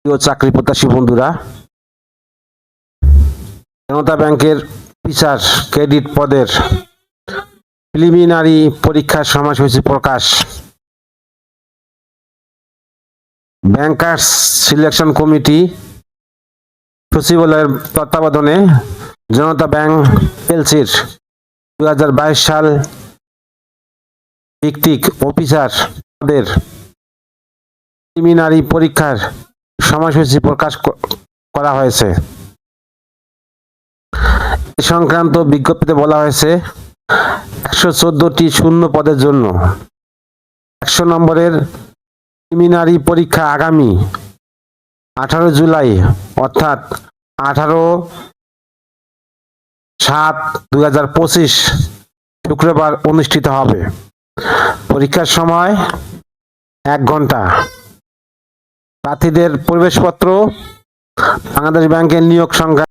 প্রিয় চাকরি প্রত্যাশী বন্ধুরা, জনতা ব্যাংকের টিচার ক্রেডিট পদের প্রিলিমিনারি পরীক্ষার সময়সূচি প্রকাশ। ব্যাংকার্স সিলেকশন কমিটি সচিবালয়ের তত্ত্বাবধানে জনতা ব্যাংক এলসির 2022 সাল ভিত্তিক অফিসার পদের প্রিলিমিনারি পরীক্ষার সময়সূচি প্রকাশ করা হয়েছে। এ সংক্রান্ত বিজ্ঞপ্তিতে বলা হয়েছে, 114টি শূন্য পদের জন্য 100 নম্বরের প্রিলিমিনারি পরীক্ষা আগামী 18 জুলাই অর্থাৎ 18/7/2025 শুক্রবার অনুষ্ঠিত হবে। পরীক্ষার সময় 1 ঘন্টা। প্রার্থীদের প্রবেশপত্র বাংলাদেশ ব্যাংকের নিয়োগ সংক্রান্ত